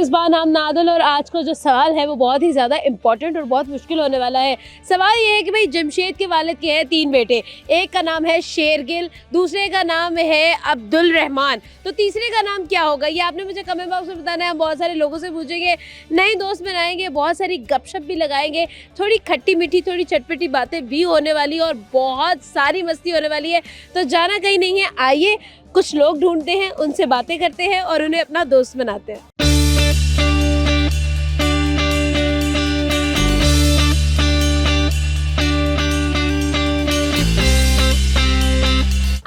मिसबाह, नाम नादल। और आज का जो सवाल है वो बहुत ही ज़्यादा इंपॉर्टेंट और बहुत मुश्किल होने वाला है। सवाल ये है कि भाई जमशेद के वालिद के हैं 3 बेटे, एक का नाम है शेरगिल, दूसरे का नाम है अब्दुल रहमान, तो तीसरे का नाम क्या होगा? ये आपने मुझे कमेंट बॉक्स में बताना है। हम बहुत सारे लोगों से पूछेंगे, नए दोस्त बनाएंगे, बहुत सारी गपशप भी लगाएंगे, थोड़ी खट्टी मीठी थोड़ी चटपटी बातें भी होने वाली है और बहुत सारी मस्ती होने वाली है। तो जाना कहीं नहीं है, आइए कुछ लोग ढूंढते हैं, उनसे बातें करते हैं और उन्हें अपना दोस्त बनाते हैं।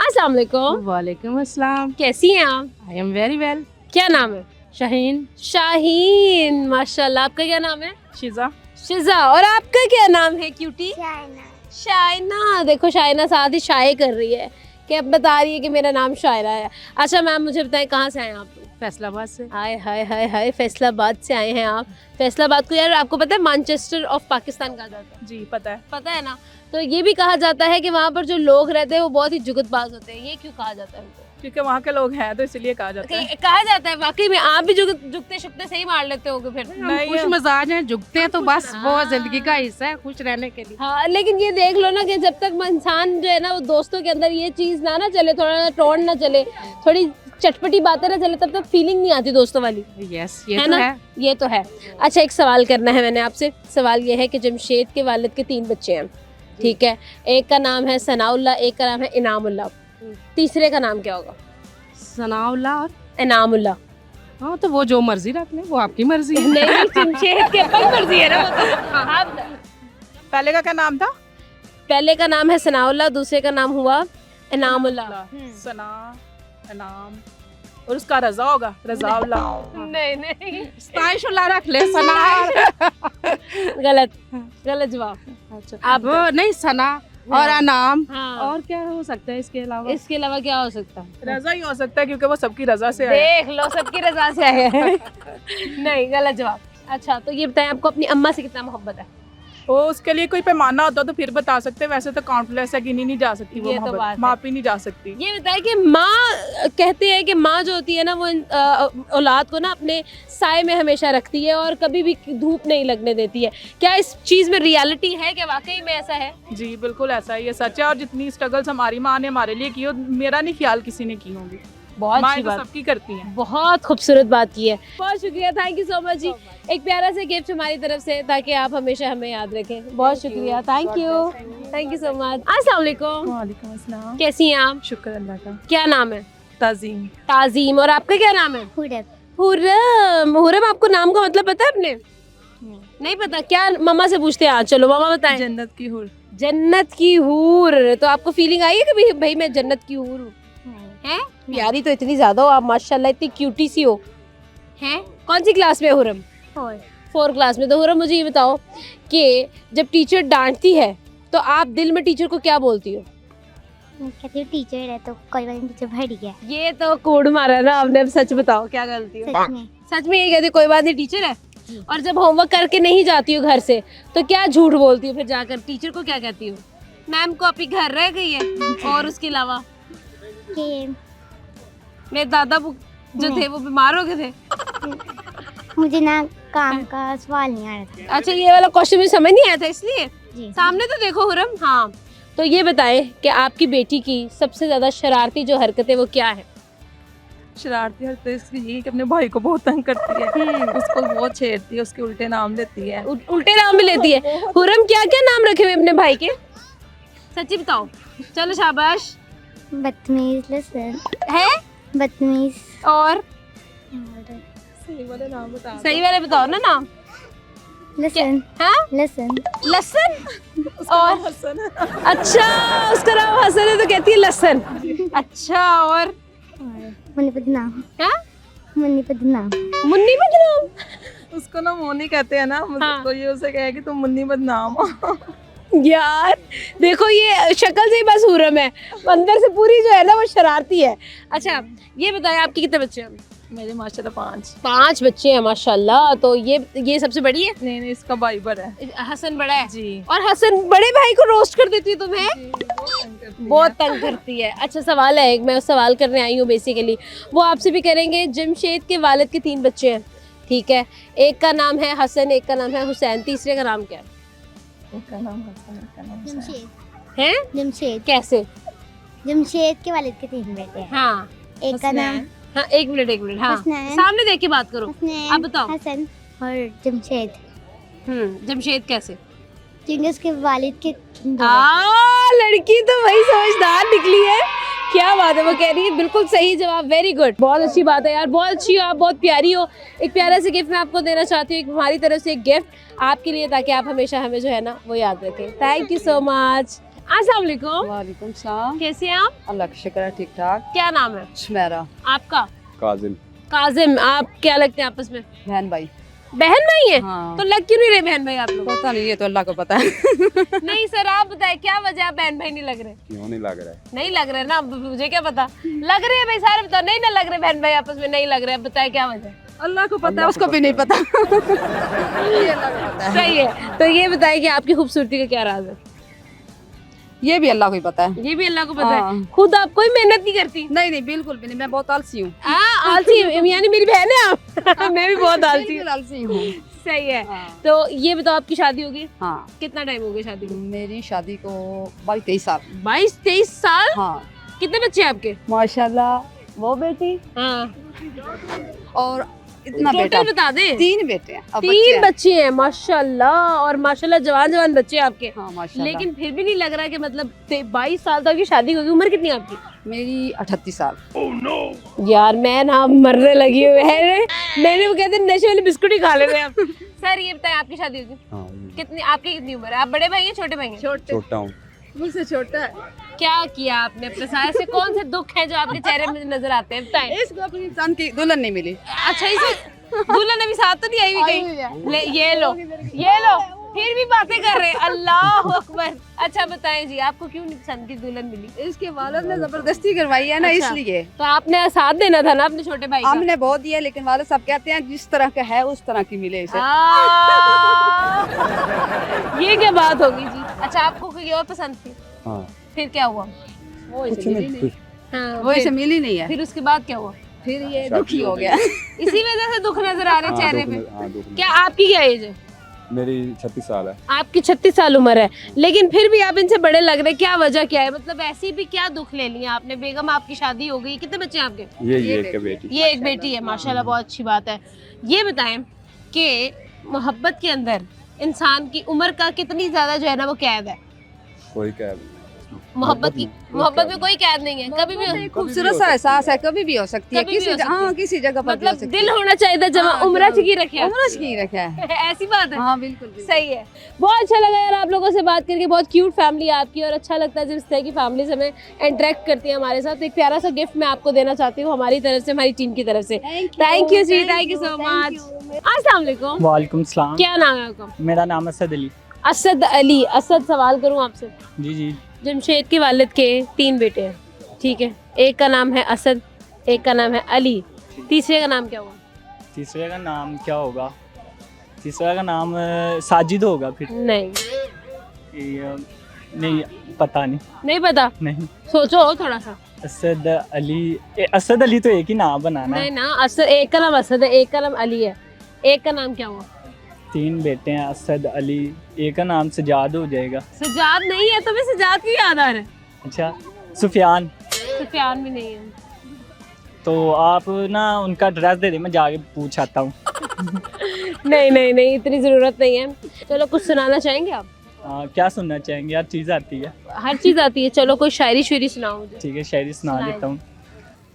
अस्सलाम वालेकुम। वालेकुम अस्सलाम। कैसी हैं आप? I am very well. क्या नाम है? शाहीन। शाहीन, माशाल्लाह। आपका क्या नाम है? शिजा। शिजा। और आपका क्या नाम है क्यूटी? शाइना। देखो शाइना साथ ही शाये कर रही है कि अब बता रही है कि मेरा नाम शायरा है। अच्छा मैम, मुझे बताएं कहाँ से आए हैं आप? फैसलाबाद से। हाय हाय हाय हाय, फैसलाबाद से आए हैं आप। फैसलाबाद को यार आपको पता है मैनचेस्टर ऑफ पाकिस्तान कहा जाता है? जी पता है। पता है ना। तो ये भी कहा जाता है कि वहाँ पर जो लोग रहते हैं वो बहुत ही जुगतबाज होते हैं। ये क्यों कहा जाता है उनको? क्योंकि वहाँ के लोग हैं तो इसलिए कहा जाता है। कहा जाता है। वाकई में आप भी जुगते शुगते सही मार लेते होगे फिर? हम खुश मिजाज हैं, झुकते हैं तो बस वो जिंदगी का हिस्सा है, खुश रहने के लिए। हाँ, लेकिन ये देख लो ना कि जब तक इंसान जो है ना वो दोस्तों के अंदर ये चीज़ ना चले, थोड़ा टोन ना चले, थोड़ी चटपटी बातें ना चले, तब तक फीलिंग नहीं आती दोस्तों वाली। यस, ये है तो ना? है। ये तो है। अच्छा, एक सवाल करना है मैंने आपसे। सवाल ये है कि जमशेद के वालिद के 3 बच्चे हैं, ठीक है? एक का नाम है सनाउल्लाह, एक का नाम है इनामुल्लाह, तीसरे का नाम क्या होगा? सनाउल्लाह और इनामुल्लाह। हाँ, तो वो जो मर्जी रख ले, वो आपकी मर्जी है। नहीं, जमशेद की अपनी मर्जी है ना वो तो। आप पहले का क्या नाम था? पहले का नाम है सनाउल्लाह, दूसरे का नाम हुआ इनामुल्लाह। सना, इनाम और उसका रजा होगा, रजाउल्लाह। नहीं स्ताइशुल्लाह रख ले, सना। गलत जवाब। अच्छा, आप वो नहीं, सना और अनाम। हाँ। और क्या हो सकता है इसके अलावा? इसके अलावा क्या हो सकता है? रजा ही हो सकता है क्योंकि वो सबकी रजा से आया। देख लो, सबकी रजा से आए हैं। नहीं, गलत जवाब। अच्छा, तो ये बताएं आपको अपनी अम्मा से कितना मोहब्बत है? वो उसके लिए कोई पैमाना होता तो फिर बता सकते, वैसे तो काउंटलेस है, गिनी नहीं जा सकती वो ये तो बात मोहब्बत, है। मापी नहीं जा सकती। ये बताएं कि माँ कहते हैं कि माँ जो होती है ना वो औलाद को ना अपने साए में हमेशा रखती है और कभी भी धूप नहीं लगने देती है। क्या इस चीज़ में रियलिटी है? क्या वाकई में ऐसा है? जी बिल्कुल ऐसा ही है, सच है। और जितनी स्ट्रगल्स हमारी माँ ने हमारे लिए की हो, मेरा नहीं ख्याल किसी ने की होंगी। बहुत माँ अच्छी तो बात, सबकी करती हैं। बहुत खूबसूरत बात की है। बहुत शुक्रिया, थैंक यू सो मच जी। एक प्यारा सा गिफ्ट हमारी तरफ से ताकि आप हमेशा हमें याद रखें। बहुत शुक्रिया, थैंक यू सो मच। अस्सलाम वालेकुम। वालेकुम अस्सलाम। कैसी हैं आप? शुक्र अल्लाह का। क्या नाम है? ताजीम। ताजीम। और आपका क्या नाम है? हुर्रम। हुर्रम, आपको नाम का मतलब पता है अपने? नहीं पता? क्या मामा से पूछते हैं आज। चलो मामा बताएं। जन्नत की हूर। जन्नत की हूर। तो आपको फीलिंग आई है कि भाई मैं जन्नत की हूर हूँ? हैं? प्यारी तो इतनी ज्यादा हो आप, माशाल्लाह, इतनी क्यूटी सी हो। हैं? कौन सी क्लास में है हुर्रम? 4 क्लास में। तो हुर्रम मुझे ये बताओ कि जब टीचर डांटती है तो आप दिल में टीचर को क्या बोलती हो? कहती हूँ टीचर है तो कोई बात नहीं, टीचर भर गया। ये तो कोड मारा ना आपने। अब सच बताओ क्या गलती हो? सच में। सच में ये कहती कोई बात नहीं, टीचर है? और जब होमवर्क करके नहीं जाती हो घर से तो क्या झूठ बोलती हो फिर जाकर? टीचर को क्या कहती हो? मैम को अभी घर रह गई है। और उसके अलावा कि मेरे दादा जो थे वो बीमार हो गए थे। मुझे ना काम का सवाल नहीं आ रहा था। अच्छा, ये वाला क्वेश्चन मुझे समझ नहीं आया था इसलिए। जी। सामने तो देखो हुर्रम। हाँ, तो ये बताएं कि आपकी बेटी की सबसे ज्यादा शरारती जो हरकत है वो क्या है? शरारती हरकत इसकी ये कि अपने भाई को बहुत तंग करती है, उसको बहुत छेड़ती है, उसके उल्टे नाम लेती है। उल्टे नाम भी लेती है। हुर्रम, क्या क्या नाम रखे हुए अपने भाई के? सच्ची बताओ। चलो शाबाश। बदतमीज, लसन है? बदतमीज और सही वाले नाम बता। सही वाले बताओ ना नाम। लसन। हाँ? लसन। लसन। और हसन। अच्छा, उसका नाम हसन है तो कहती है लसन। अच्छा, और मुन्नी बदनाम। हाँ? मुन्नी बदनाम। मुन्नी बदनाम। उसको ना मोनी कहते हैं ना, हाँ। तो ये उसे कहे कि तुम मुन्नी बदनाम हो। यार देखो, ये शक्ल से ही बस हुर्रम है, अंदर से पूरी जो है ना वो शरारती है। अच्छा, ये बताएं आपके कितने बच्चे हैं? मेरे माशाल्लाह 5। 5 बच्चे हैं माशाल्लाह। तो ये सबसे बड़ी है? नहीं, इसका भाई बड़ा है। हसन बड़ा है? जी। और हसन बड़े भाई को रोस्ट कर देती है तुम्हें? बहुत तंग करती है। अच्छा, सवाल है एक, मैं उस सवाल करने आई हूँ बेसिकली, वो आपसे भी करेंगे। जमशेद के वालिद के 3 बच्चे हैं, ठीक है, एक का नाम है हसन, एक का नाम है हुसैन, तीसरे का नाम क्या है? एक का नाम हसन, एक का नाम हुसैन। जमशेद। हैं? जमशेद। कैसे? जमशेद के वालिद के 3 बेटे हैं। हाँ एक का नाम हाँ, एक मिनट हाँ, हसनैन। सामने देख के बात करो। हसनैन, आप बताओ। हसन और जमशेद, जमशेद कैसे? क्योंकि उसके वालिद के 2 लड़की तो वही समझदार निकली है, क्या बात है। वो कह रही है बिल्कुल सही जवाब, वेरी गुड, बहुत अच्छी बात है यार, बहुत अच्छी हो आप, बहुत प्यारी हो। एक प्यारा सा गिफ्ट मैं आपको देना चाहती हूँ, एक हमारी तरफ से एक गिफ्ट आपके लिए, ताकि आप हमेशा हमें जो है ना वो याद रखें। Thank you so much. अस्सलाम वालेकुम। वालेकुम सलाम। कैसे हैं आप? अल्लाह का शुक्र है, ठीक ठाक। क्या नाम है शुमेरा। आपका? काजिम। काजिम। आप क्या लगते हैं आपस में? बहन भाई। बहन भाई है? हाँ। तो लग क्यों नहीं रहे बहन भाई आप लोग? पता नहीं, ये तो अल्लाह को पता है। नहीं सर, आप बताएं क्या वजह, आप बहन भाई नहीं लग रहे? क्यों नहीं लग रहा है? नहीं लग रहे ना, मुझे क्या पता। लग रहे हैं भाई, सारे बताओ। नहीं ना लग रहे बहन भाई आपस में, नहीं लग रहे, बताए क्या वजह? अल्लाह को पता है, उसको भी नहीं पता। ये अल्लाह को पता है। सही है। तो ये बताइए कि आपकी खूबसूरती का क्या राज है? ये भी अल्लाह को ही पता है। ये भी अल्लाह को पता है। हाँ। खुद आप कोई मेहनत नहीं करती? नहीं नहीं, बिल्कुल भी नहीं, मैं बहुत आलसी हूँ। आलसी यानी मेरी बहन है आप? मैं भी बहुत आलसी बिल्कुल हूँ। आलसी हूँ। सही है। हाँ। तो ये बताओ, आपकी शादी होगी? हाँ, कितना टाइम हो गया शादी को? मेरी शादी को 22-23 साल। 22-23 साल? हाँ कितने बच्चे हैं आपके? माशाल्लाह। वो बेटी हाँ, और इतना बेटा। टोटल बता दे। 3 बेटे हैं। अब 3 बच्चे हैं माशाल्लाह, और माशाल्लाह जवान जवान बच्चे हैं आपके। हाँ माशाल्लाह। लेकिन फिर भी नहीं लग रहा कि मतलब 22 साल तक की शादी होगी। उम्र कितनी है आपकी? मेरी 38 साल। यार मैं ना मरने लगी हूँ। मैंने वो कहते नशे वाले बिस्कुट ही खा ले रहे हैं आप। सर ये बताएं, आपकी शादी होगी? हाँ, कितनी, आपकी कितनी उम्र है? आप बड़े भाई हैं छोटे भाई हैं? छोटा हूँ। मुझसे छोटा है। क्या किया आपने अपने साथ? ऐसे कौन से दुख हैं जो आपके चेहरे में नजर आते हैं, बताएं। इसको अपनी इंसान की दुल्हन नहीं मिली। अच्छा, इसे दुल्हन अभी साथ तो नहीं आई हुई कहीं? ले, ये लो, फिर भी बातें कर रहे हैं। अल्लाह अकबर। अच्छा बताएं जी, आपको क्यों नहीं पसंद की दुल्हन मिली? इसके वालिद ने जबरदस्ती करवाई है ना, अच्छा। इसलिए। तो आपने साथ देना था ना अपने छोटे भाई का। हमने बहुत दिया, लेकिन वालिद साहब कहते हैं जिस तरह का है उस तरह की मिले इसे। ये क्या बात होगी जी? अच्छा, आपको कोई और पसंद थी, हाँ, फिर क्या हुआ? वो कुछ इसे मिली नहीं, नहीं। हाँ, वो इसे मिली नहीं है। फिर उसके बाद क्या हुआ? फिर ये शादी दुखी हो हो गई। गया। इसी वजह से दुख नजर आ रहे हैं हाँ, चेहरे दुख पे। में- हाँ, दुख में। क्या आपकी क्या एज है? मेरी 36 साल है। आपकी 36 साल उम्र है, लेकिन फिर भी आप इनसे बड़े लग रहे हैं। क्या वजह क्या है? मतलब ऐसी भी क्या दुख ले लिया आपने? बेगम आपकी शादी हो गई, कितने बच्चे हैं आपके? ये एक बेटी। ये एक बेटी है, माशाल्लाह, बहुत अच्छी बात है। ये बताएं कि मोहब्बत के अंदर इंसान की उम्र का कितनी ज्यादा जो है ना वो कैद है? कोई क्या मोहब्बत में कोई कैद नहीं है, कभी भी हो- खूबसूरत सा एहसास है, कभी भी हो सकती है, कभी भी हो किसी सकती है। हाँ किसी जगह पर भी हो मतलब सकती दिल है। होना चाहिए जब हाँ, उम्र जो- की रखे उम्र की रखा है। ऐसी बात है। हाँ बिल्कुल बिल्कुल। सही है। बहुत अच्छा लगा यार आप लोगों से बात करके, बहुत क्यूट फैमिली है आपकी, और अच्छा लगता है जब इस तरह की फैमिली हमें इंटरेक्ट करती है हमारे साथ। एक प्यारा सा गिफ्ट मैं आपको देना चाहती हूँ हमारी तरफ से, हमारी टीम की तरफ से। Thank you ji, thank you so much. अस्सलाम वालेकुम। वालेकुम सलाम। क्या नाम है आपका? मेरा नाम असद अली। असद अली। असद, सवाल करूँ आपसे? जी जी। जमशेद के वालिद के 3 बेटे हैं, ठीक है? एक का नाम है असद, एक का नाम है अली, तीसरे का नाम क्या हुआ? तीसरे का नाम क्या होगा? तीसरा का नाम साजिद होगा फिर। नहीं, नहीं पता नहीं। नहीं पता? नहीं। सोचो थोड़ा सा। असद अली। असद अली तो एक ही नाम बनाना नहीं है। ना, असद, एक का नाम असद है, एक का नाम अली है, एक का नाम क्या हुआ? 3 बेटे हैं, असद अली, एक का नाम सजाद हो जाएगा। सजाद नहीं है, तुम्हें सजाद क्यों याद आ रहा है? अच्छा, सुफियान। सुफियान भी नहीं है। तो आप ना उनका एड्रेस दे दे, मैं जाके पूछ आता हूँ। नहीं नहीं नहीं, इतनी ज़रूरत नहीं है। चलो कुछ सुनाना चाहेंगे आप? क्या सुनना चाहेंगे? हर चीज़ आती है। हर चीज़ आती है। चलो कोई शायरी शुरी सुनाओ मुझे। ठीक है, शायरी सुना सुनाइए। देता हूँ।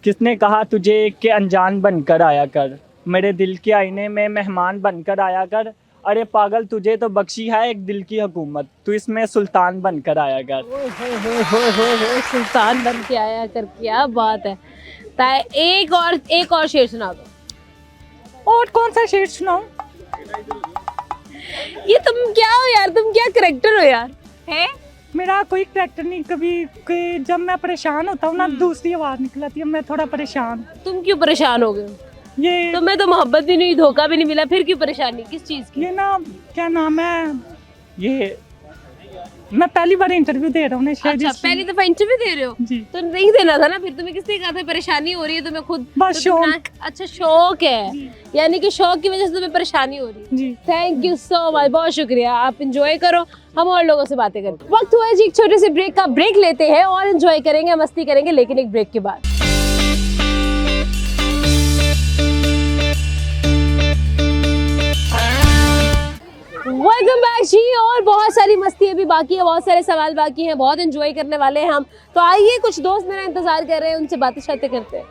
किसने कहा तुझे कि अनजान बनकर आया कर, मेरे दिल के आईने में मेहमान बनकर आया कर। अरे पागल, तुझे तो बख्शी है एक दिल की हुकूमत, तू इसमें सुल्तान बनकर आया कर। सुल्तान बन के आया कर, क्या बात है। एक और शेर सुना दो। और कौन सा शेर सुनाऊं? ये तुम क्या हो यार? तुम क्या करैक्टर हो यार? है मेरा कोई करैक्टर नहीं। कभी जब मैं परेशान होता हूँ ना, दूसरी आवाज निकलती है, मैं थोड़ा परेशान। तुम क्यों परेशान हो गए? ये तुम्हें तो मोहब्बत भी नहीं, धोखा भी नहीं मिला, फिर क्यों परेशानी? किस चीज़ की? ये ना, क्या नाम है ये, मैं पहली बार इंटरव्यू दे रहा हूँ ना शायद अच्छा पहली दफा इंटरव्यू दे रहे हो जी तो नहीं देना था ना फिर तुम्हें किसने कहा था परेशानी हो रही है तुम्हें खुद बस तो शौक। तुम्हें- अच्छा शौक है यानी कि शौक की वजह से तुम्हें परेशानी हो रही है जी थैंक यू सो मच बहुत शुक्रिया आप इंजॉय करो हम और लोगों से बातें करते हैं। वक्त हुआ है जी एक छोटे से ब्रेक का ब्रेक लेते हैं और इंजॉय करेंगे मस्ती करेंगे लेकिन एक ब्रेक के बाद वेलकम बैक जी और बहुत सारी मस्ती अभी बाकी है बहुत सारे सवाल बाकी हैं बहुत एंजॉय करने वाले हैं हम तो आइए कुछ दोस्त मेरा इंतजार कर रहे हैं उनसे बातें शातें करते हैं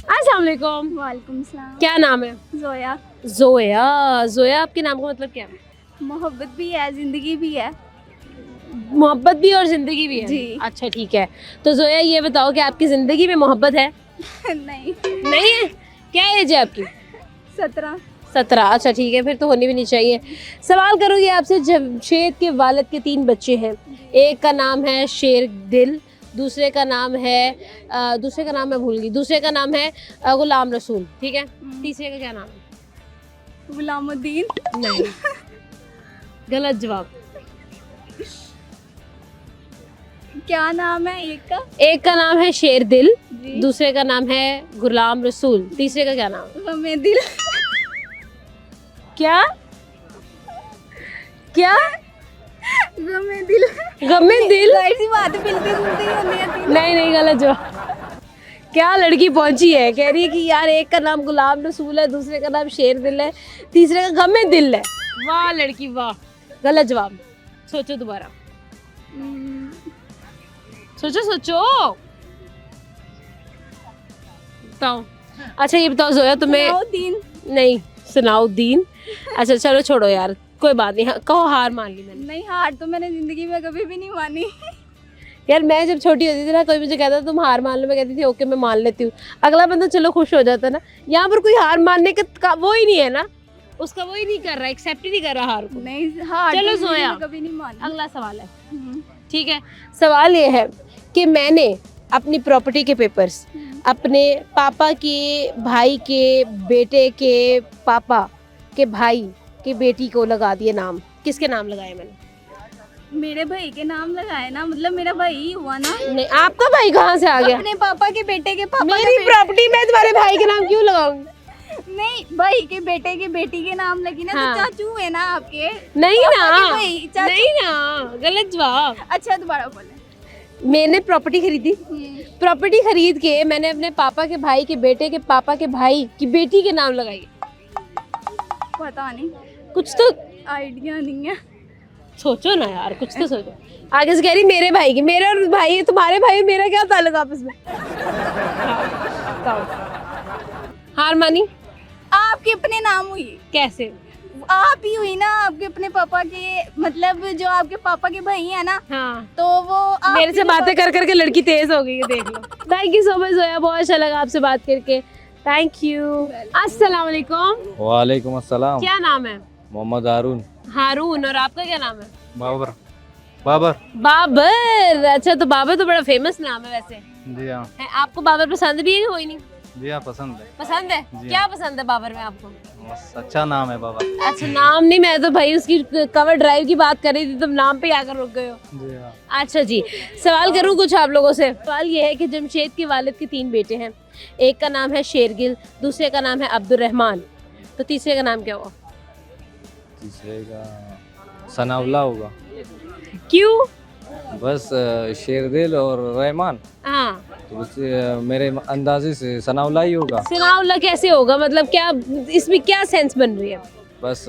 अस्सलाम वालेकुम वालेकुम सलाम। क्या नाम है जोया। जोया जोया आपके नाम का मतलब क्या है मोहब्बत भी है, जिंदगी भी है। मोहब्बत भी और जिंदगी भी है जी। अच्छा ठीक है तो जोया ये बताओ कि आपकी जिंदगी में मोहब्बत है नहीं। नहीं है क्या एज है आपकी 17। 17 अच्छा ठीक है फिर तो होनी भी नहीं चाहिए सवाल करूँगी आपसे जमशेद के वालिद के 3 बच्चे हैं एक का नाम है शेर दिल दूसरे का नाम है दूसरे का नाम मैं भूल गई दूसरे का नाम है गुलाम रसूल ठीक है तीसरे का क्या नाम है गुलामुद्दीन। नहीं गलत जवाब क्या नाम है एक का? एक का नाम है शेर दिल जी। दूसरे का नाम है गुलाम रसूल तीसरे का क्या नाम है गमे दिल। क्या क्या गमे दिल। गमे दिल जाहिर सी बात है, मिलती जुलती ही होती है तीनों। नहीं नहीं गलत जवाब क्या लड़की पहुंची है कह रही है कि यार एक का नाम गुलाम रसूल है दूसरे का नाम शेर दिल है तीसरे का गमे दिल है वाह लड़की वाह गलत जवाब सोचो दोबारा सोचो सोचो बताओ अच्छा ये बताओ जोया तुम्हें सलाउद्दीन। नहीं सनाउद्दीन अच्छा चलो छोड़ो यार कोई बात नहीं कहो हार मान ली मैंने नहीं, हार तो मैंने जिंदगी में कभी भी नहीं मानी। यार मैं जब छोटी होती थी ना कोई मुझे कहता था तुम हार मान लो मैं कहती थी ओके मैं मान लेती हूँ अगला बंदा चलो खुश हो जाता ना यहाँ पर कोई हार मानने का वो ही नहीं है ना उसका वो ही नहीं कर रहा एक्सेप्ट ही नहीं कर रहा हार को नहीं, हार चलो तो जिंदगी जोया। में कभी नहीं मानी। अगला सवाल है ठीक है सवाल ये है कि मैंने अपनी प्रॉपर्टी के पेपर्स अपने पापा के भाई के बेटे के पापा के भाई के बेटी को लगा दिए नाम किसके नाम लगाए मैंने मेरे भाई के नाम लगाए ना, मतलब मेरा भाई ही हुआ ना। नहीं आपका भाई कहाँ से आ गया अपने पापा के बेटे के पापा मेरी के प्रॉपर्टी में तुम्हारे भाई के नाम क्यों लगाऊंगी नहीं, भाई के बेटे की बेटी के नाम लगी ना। हाँ। तो चाचू है ना आपके। नहीं पापा ना के भाई, चाचू। नहीं ना गलत जवाब अच्छा दोबारा बोले। मैंने प्रॉपर्टी खरीदी प्रॉपर्टी खरीद के मैंने अपने पापा के भाई के बेटे के पापा के भाई की बेटी के नाम लगाई पता नहीं, कुछ तो आइडिया नहीं है। सोचो ना यार कुछ तो सोचो आगे से कह रही मेरे भाई की मेरा और भाई तुम्हारे भाई मेरा क्या ताल्लुक आपस में हार मानी आपके अपने नाम हुई, कैसे आप ही हुई ना। आपके अपने पापा के, मतलब जो आपके पापा के भाई है ना, हाँ तो वो आप मेरे से बातें कर करके लड़की तेज हो गई है देख लो thank you so much Zoya बहुत अच्छा लगा आपसे बात करके थैंक यू अस्सलाम वालेकुम वालेकुम अस्सलाम। क्या नाम है मोहम्मद हारून। हारून और आपका क्या नाम है बाबर। बाबर। बाबर अच्छा तो बाबर तो बड़ा फेमस नाम है वैसे जी हाँ। है आपको बाबर पसंद भी है कि कोई नहीं जी हाँ, पसंद है। पसंद है जी क्या हाँ। पसंद है बाबर में आपको बस अच्छा नाम है बाबर। अच्छा नाम नहीं मैं तो भाई उसकी कवर ड्राइव की बात कर रही थी तुम नाम पे आकर रुक गए हो जी हाँ। अच्छा जी सवाल करूँ कुछ आप लोगों से सवाल ये है कि जमशेद के वालिद के 3 बेटे हैं एक का नाम है शेरगिल दूसरे का नाम है अब्दुर्रहमान तो तीसरे का नाम क्या हुआ तीसरे का सनाउल्ला होगा। क्यों बस शेरदिल और रहमान, हाँ तो मेरे अंदाजे से सनाउल्ला ही होगा। सनाउल्लाह कैसे होगा मतलब क्या इसमें क्या सेंस बन रही है बस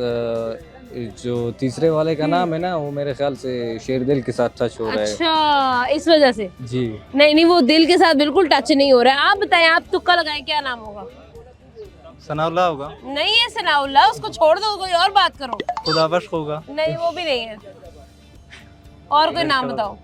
जो तीसरे वाले का नाम है ना, वो मेरे ख्याल से शेरदिल के साथ टच हो रहा है। अच्छा इस वजह से जी। नहीं नहीं वो दिल के साथ बिल्कुल टच नहीं हो रहा है आप बताएं आप तुक्का लगाएं क्या नाम होगा सनाउल्ला होगा। नहीं है सनाउल्लाह उसको छोड़ दो कोई और बात करो खुदाबख्श होगा। नहीं वो भी नहीं है और कोई नाम बताओ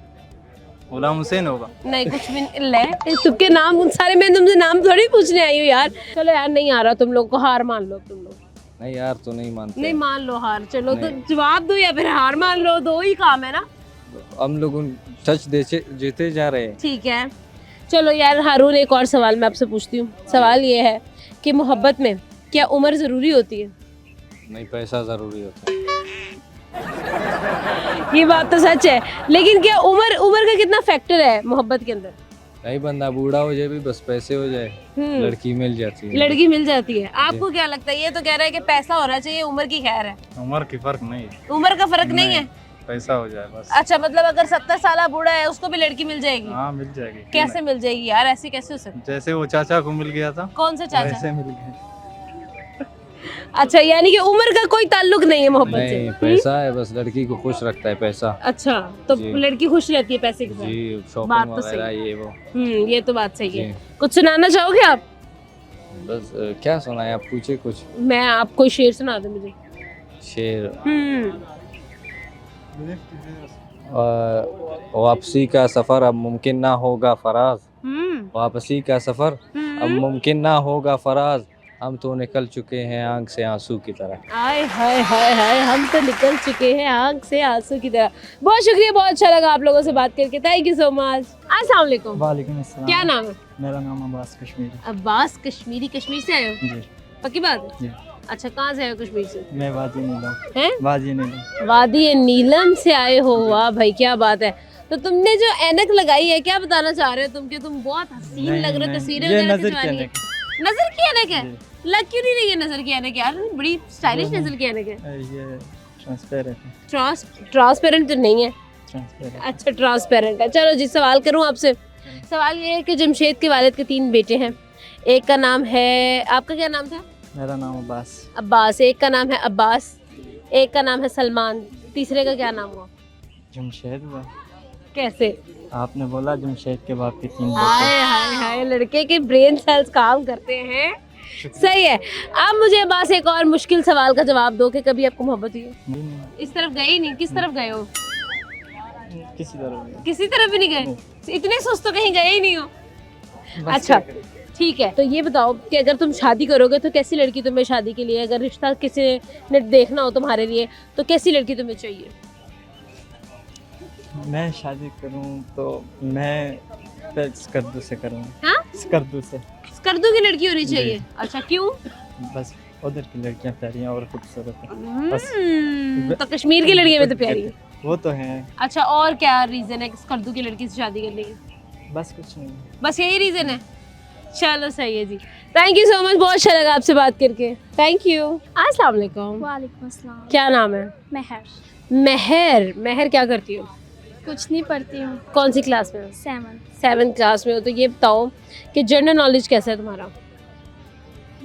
गुलाम हुसैन होगा। नहीं कुछ भी नहीं ले तुमके नाम उन सारे मैं तुमसे नाम थोड़ी पूछने आई हूँ यार चलो यार नहीं आ रहा तुम लोग को हार मान लो तुम लोग नहीं यार, तो नहीं मानते। नहीं मान लो हार चलो तो जवाब दो या फिर हार मान लो दो ही काम है ना हम लोग टच जीते जा रहे हैं। ठीक है चलो यार हारून, एक और सवाल मैं आपसे पूछती हूँ। सवाल ये है कि मोहब्बत में क्या उम्र ज़रूरी होती है? नहीं, पैसा ज़रूरी होता है। ये बात तो सच है, लेकिन क्या उम्र उम्र का कितना फैक्टर है मोहब्बत के अंदर? नहीं, बंदा बूढ़ा हो जाए भी बस पैसे हो जाए, लड़की मिल जाती है। लड़की मिल जाती है। आपको क्या लगता है? ये तो कह रहा है कि पैसा होना चाहिए, उम्र की खैर है। उम्र की फर्क नहीं, उम्र का फर्क नहीं है? पैसा हो जाए बस। अच्छा, मतलब अगर 70 साल बूढ़ा है उसको भी लड़की मिल जाएगी? हाँ, मिल जाएगी। कैसे मिल जाएगी यार, ऐसे कैसे हो सकता है? जैसे वो चाचा को मिल गया था, कौन सा चाचा? वैसे मिल गया। अच्छा, यानी कि उम्र का कोई ताल्लुक नहीं है मोहब्बत से? नहीं, पैसा है बस, लड़की को खुश रखता है पैसा। अच्छा, तो जी। लड़की खुश रहती है पैसे के साथ? जी, बात शॉपिंग तो सही वगैरह है। ये वो। ये तो बात सही है। जी। कुछ सुनाना चाहोगे आप? बस क्या सुनाए, आप पूछे कुछ। मैं आप कोई शेर सुना दो मुझे। शेर। हम्म। वापसी का सफ़र अब मुमकिन ना होगा फराज, वापसी का सफ़र अब मुमकिन ना होगा फराज, हम तो निकल चुके हैं आंख से आंसू की तरह। आय हाय हाय हाय, हम तो निकल चुके हैं आंख से आंसू की तरह। बहुत शुक्रिया, बहुत अच्छा लगा आप लोगों से बात करके। Thank you so much. अस्सलाम वालेकुम। वालेकुम अस्सलाम। क्या नाम है? मेरा नाम अब्बास कश्मीरी। अब्बास कश्मीरी। कश्मीर से आए हो? जी पक्की बात है? जी। अच्छा, कहाँ से आए हो कश्मीर से? मैं वादी नीलम। हैं? वादी नीलम। वादी नीलम से आए हो? वाह भाई, क्या बात है। तो तुमने जो ऐनक लगाई है, क्या बताना चाह रहे हो तुम? कि तुम बहुत हसीन नहीं, लग रहे हो, नहीं, तस्वीरें ये वगैरह नजर की खिंचवानी है। ऐनक नजर की ऐनक है? जी। लग क्यों नहीं रही है नजर की ऐनक यार? बड़ी स्टाइलिश नहीं। नजर की ऐनक है। ये ट्रांसपेरेंट है। ट्रांसपेरेंट तो नहीं है? ट्रांसपेरेंट। अच्छा, ट्रांसपेरेंट है। चलो जी, सवाल करूं आपसे। सवाल ये है कि जमशेद के वालिद के 3 बेटे हैं। एक का नाम है, आपका क्या नाम था? मेरा नाम अब्बास। अब्बास। एक का नाम है अब्बास, एक का नाम है सलमान, तीसरे का क्या नाम हुआ? जमशेद हुआ। कैसे? आपने बोला जमशेद के बाप के 3 हाय बेटे। हाय हाय, लड़के के ब्रेन सेल्स काम करते हैं। सही है। अब मुझे बस एक और मुश्किल सवाल का जवाब दो कि कभी आपको मोहब्बत हुई है? नहीं, इस तरफ गए ही नहीं? किस तरफ गए हो? किसी तरह नहीं। किसी तरफ भी नहीं गए? इतने सुस्त तो कहीं गए ही नहीं हो। बस अच्छा, क्या करें। ठीक है। तो ये बताओ कि अगर तुम शादी करोगे तो कैसी लड़की तुम्हें शादी के लिए, अगर रिश्ता किसी ने देखना हो तुम्हारे लिए, तो कैसी लड़की तुम्हें चाहिए? मैं शादी करूं तो मैं स्कर्दू से करूँ। हाँ? स्कर्दू से। स्कर्दू की लड़की होनी चाहिए? जी। अच्छा, क्यों? बस उधर की लड़कियां प्यारी हैं और खूबसूरत हैं। बस। तो कश्मीर की लड़कियां भी तो प्यारी है। वो तो हैं। अच्छा, और क्या रीजन है स्कर्दू की लड़की से शादी करने की? बस कुछ नहीं। बस यही रीजन है? चलो सही है जी। थैंक यू सो मच, बहुत अच्छा लगा आपसे बात करके। Thank you. अस्सलाम वालेकुम। वालेकुम अस्सलाम। क्या नाम है? महर। महर। महर क्या करती हो? कुछ नहीं पढ़ती हूँ। कौन सी क्लास में हो? 7। 7th क्लास में हो। तो ये बताओ कि जनरल नॉलेज कैसा है तुम्हारा?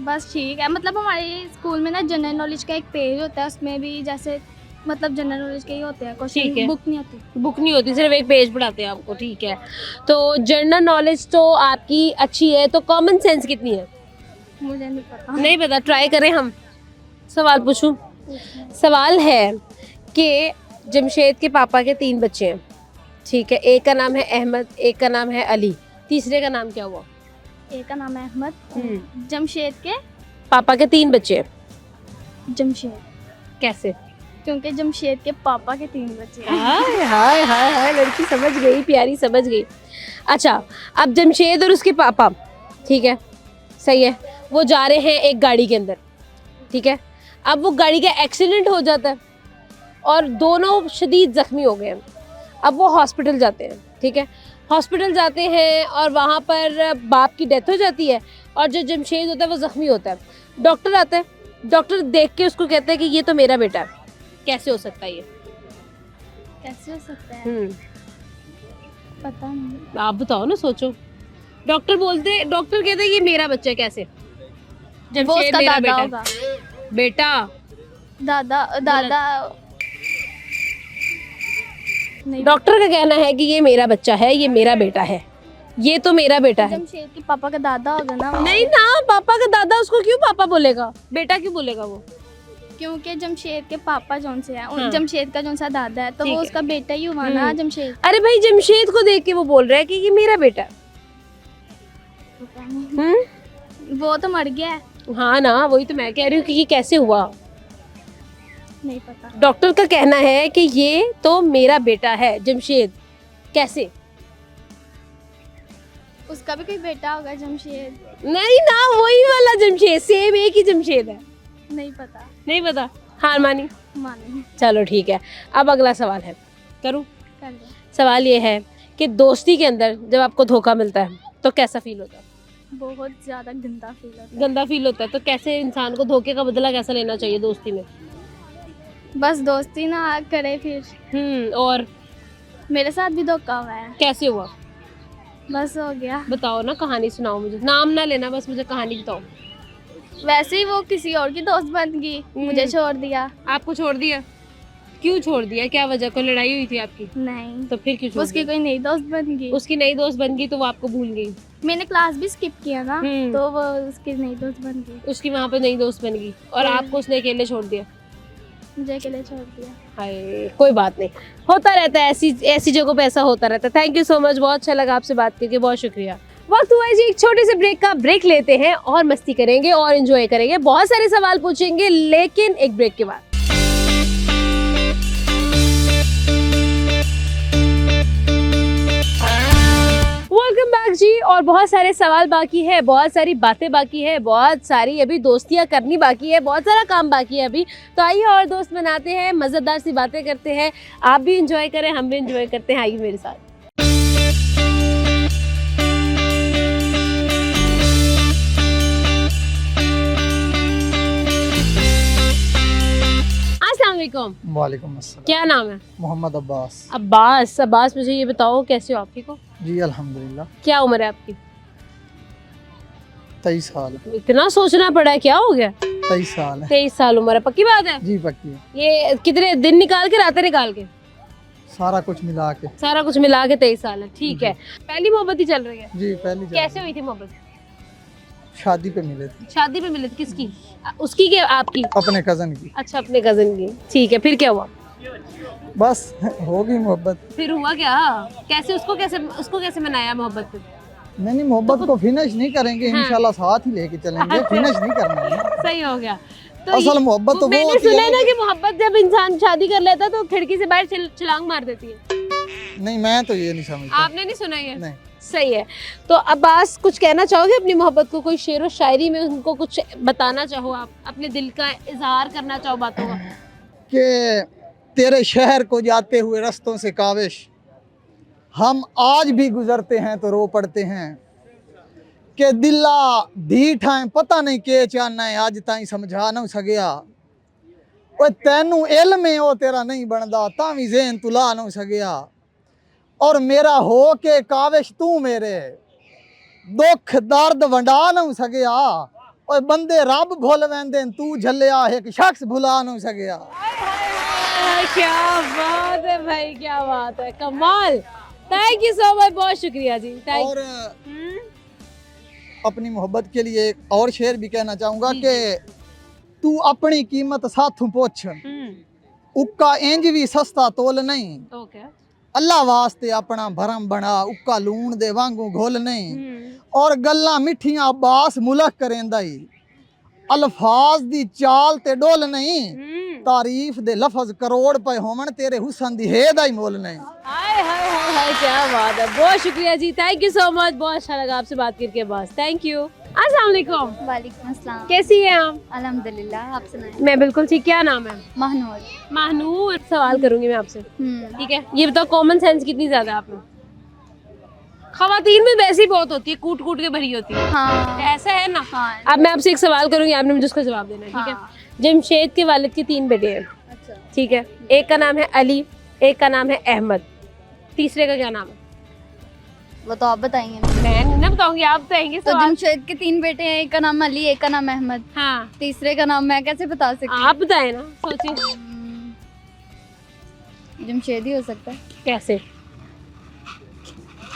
बस ठीक है, मतलब हमारे स्कूल में ना जनरल नॉलेज का एक पेज होता है, उसमें भी जैसे मतलब जनरल नॉलेज के ही होते हैं ठीक है। क्वेश्चन, बुक नहीं होती। बुक नहीं होती, सिर्फ एक पेज पढ़ाते हैं आपको। ठीक है, तो जनरल नॉलेज तो आपकी अच्छी है, तो कॉमन सेंस कितनी है? मुझे नहीं पता। नहीं पता? ट्राई करें हम। सवाल पूछूं? सवाल है कि जमशेद के पापा के 3 बच्चे हैं, ठीक है? एक का नाम है अहमद, एक का नाम है अली, तीसरे का नाम क्या हुआ? एक का नाम है अहमद। जमशेद के पापा के 3 बच्चे हैं। जमशेद, कैसे? क्योंकि जमशेद के पापा के 3 बच्चे हैं। हाय हाय हाय हाय, लड़की समझ गई, प्यारी समझ गई। अच्छा, अब जमशेद और उसके पापा, ठीक है, सही है, वो जा रहे हैं एक गाड़ी के अंदर, ठीक है? अब वो गाड़ी का एक्सीडेंट हो जाता है और दोनों शदीद जख्मी हो गए हैं। अब वो हॉस्पिटल जाते हैं, ठीक है? हॉस्पिटल जाते हैं और वहाँ पर बाप की डेथ हो जाती है और जो जमशेद होता है वो ज़ख्मी होता है। डॉक्टर आता है, डॉक्टर देख के उसको कहता है कि ये तो मेरा बेटा है। कैसे हो सकता है ये? कैसे हो सकता है? पता नहीं। आप बताओ ना, सोचो। डॉक्टर कहते हैं ये मेरा बच्चा है। कैसे? वो जमशेद उसका मेरा दादा बेटा होगा। है। बेटा दादा नहीं। डॉक्टर का कहना है कि ये मेरा बच्चा है, ये मेरा बेटा है, ये तो मेरा बेटा है। जमशेद के पापा का दादा होगा ना वो। नहीं ना, पापा का दादा उसको क्यों पापा बोलेगा? बेटा क्यों बोलेगा वो? क्योंकि जमशेद के पापा जौन से हैं, हाँ। जमशेद का जौन सा दादा है, तो ठीक वो है। उसका बेटा ही हुआ ना जमशेद। अरे भाई, जमशेद को देख के वो बोल रहा है कि ये मेरा बेटा है। पता नहीं। वो तो मर गया है। हाँ ना, वही तो मैं कह रही हूँ कि ये कैसे हुआ। नहीं पता। डॉक्टर का कहना है कि ये तो मेरा बेटा है जमशेद। कैसे? उसका भी कोई बेटा होगा जमशेद। नहीं ना, वही वाला जमशेद, सेम एक ही जमशेद है। नहीं पता। नहीं पता, हार मानी। माने। चलो ठीक है, अब अगला सवाल है, करूँ? कर दो। सवाल ये है कि दोस्ती के अंदर जब आपको धोखा मिलता है तो कैसा फील होता है? बहुत ज़्यादा गंदा फील होता है। गंदा फील होता है। तो कैसे इंसान को धोखे का बदला कैसा लेना चाहिए दोस्ती में? बस दोस्ती ना करे फिर। और मेरे साथ भी धोखा हुआ है। कैसे हुआ? बस हो गया। बताओ ना, कहानी सुनाओ मुझे, नाम ना लेना, बस मुझे कहानी बताओ। वैसे ही वो किसी और की दोस्त बन गई, मुझे छोड़ दिया। आपको छोड़ दिया? क्यों छोड़ दिया? क्या वजह? कोई लड़ाई हुई थी आपकी? नहीं, तो फिर क्यों छोड़ उसकी दिया? कोई नई दोस्त बन गई। उसकी नई दोस्त बन गई तो वो आपको भूल गई? मैंने क्लास भी स्किप किया ना, हम्म। तो वो उसकी नई दोस्त बन गई। उसकी वहाँ पे नई दोस्त बन गई और आपको उसने अकेले छोड़ दिया? मुझे अकेले छोड़ दिया। हाय, कोई बात नहीं, होता रहता है, ऐसी जगहों पे ऐसा होता रहता है। थैंक यू सो मच, बहुत अच्छा लगा आपसे बात करके, बहुत शुक्रिया। वक्त हुआ है जी एक छोटे से ब्रेक का। ब्रेक लेते हैं और मस्ती करेंगे और एंजॉय करेंगे, बहुत सारे सवाल पूछेंगे, लेकिन एक ब्रेक के बाद। वेलकम बैक जी। और बहुत सारे सवाल बाकी है, बहुत सारी बातें बाकी है, बहुत सारी अभी दोस्तियां करनी बाकी है, बहुत सारा काम बाकी है अभी। तो आइए और दोस्त बनाते हैं, मज़ेदार सी बातें करते हैं, आप भी इंजॉय करें, हम भी इंजॉय करते हैं। आइए मेरे साथ। अस्सलाम वालेकुम। वालेकुम अस्सलाम। क्या नाम है? मोहम्मद अब्बास। अब्बास। अब्बास, मुझे ये बताओ कैसे हो आप? ठीक हो? जी अल्हम्दुलिल्लाह। क्या उम्र है आपकी? 23 साल। इतना सोचना पड़ा है, क्या हो गया? 23 साल है। 23 साल उम्र है, पक्की बात है? जी पक्की है। ये कितने दिन निकाल के, रातें निकाल के? सारा कुछ मिला के। सारा कुछ मिला के 23 साल है, ठीक है। पहली मोहब्बत ही चल रही है? जी पहली। कैसे हुई थी मोहब्बत? शादी पे मिले थे। शादी पे मिले थे? किसकी? उसकी के आपकी? अपने कजन की। अच्छा, अपने कजन की, ठीक है। फिर क्या हुआ? बस होगी मोहब्बत। फिर हुआ क्या? कैसे उसको कैसे मनाया मोहब्बत पे? नहीं मोहब्बत को फिनिश नहीं करेंगे, हाँ। इंशाल्लाह साथ ही लेके चलेंगे, फिनिश नहीं करना है। सही हो गया। तो असल मोहब्बत तो वो मैंने होती सुना है है ना कि मोहब्बत जब इंसान शादी कर लेता है तो खिड़की से बाहर छलांग मार देती है। नहीं, मैं तो ये नहीं समझता। आपने नहीं सुना ये? नहीं। सही है। तो अब्बास, कुछ कहना चाहोगे अपनी मोहब्बत को? कोई शेर व शायरी में उनको कुछ बताना चाहो, आप अपने दिल का इजहार करना चाहो बातों का? कि तेरे शहर को जाते हुए रस्तों से काविश, हम आज भी गुजरते हैं तो रो पड़ते हैं। कि दिला ढीठ है, पता नहीं के चाहना है, आज ताई समझा ना सकिया। ओए तैनू इल्म है ओ तेरा नहीं बनदा, तावी ज़हन तुला ना सकिया। और मेरा हो के काविश तू मेरे, दुख दर्द वंडा ना सकिया। ओए बंदे रब भुल वेंदे, तू झलिया एक शख्स भुला ना सकिया। क्या बात है भाई, क्या बात है, कमाल। थैंक यू सो मच, बहुत शुक्रिया जी। और अपनी मोहब्बत के लिए एक और शेर भी कहना चाहूँगा कि तू अपनी कीमत साथों पूछ, उक्का इंज भी सस्ता तोल नहीं। ओके। अल्लाह वास्ते अपना भरम बना, उक्का लूण दे वांगू घोल नहीं। और गल्ला मिठियां अब्बास मुलक करेंदा ही, अल्फाज दी चाल ते डोल नहीं। तारीफ दे लफज करोड़ पे होवन, तेरे हुसन दी हेदा ही मोल नहीं। हाय हाय हाय हाय, क्या बात है, बहुत शुक्रिया जी। थैंक यू सो मच, बहुत अच्छा लगा आपसे बात करके बस। Thank you. अस्सलाम वालेकुम। वालेकुम अस्सलाम। कैसी हैं आप? अल्हम्दुलिल्लाह, आप सुनाएं। मैं बिल्कुल ठीक। क्या नाम है? महनूर। महनूर। सवाल करूंगी मैं आपसे, ठीक है? ये बताओ, कॉमन सेंस कितनी ज्यादा है आप में? खवातीन में वैसे ही बहुत होती है, कूट कूट के भरी होती है। हाँ। ऐसा है ना? हाँ। अब मैं आपसे एक सवाल करूंगी, आपने मुझे उसका जवाब देना है, ठीक हाँ। है? जमशेद के वालिद के 3 बेटे हैं, अच्छा। ठीक है? एक का नाम है अली, एक का नाम है अहमद, तीसरे का क्या नाम है? वो तो आप बताएंगे। मैं नहीं बताऊंगी, आप बताएंगे। तो जमशेद के 3 बेटे हैं, एक का नाम अली, एक का नाम अहमद। हाँ। तीसरे का नाम मैं कैसे बता सकती हूँ? आप बताएं ना, सोचिए। जमशेद ही हो सकता है। कैसे?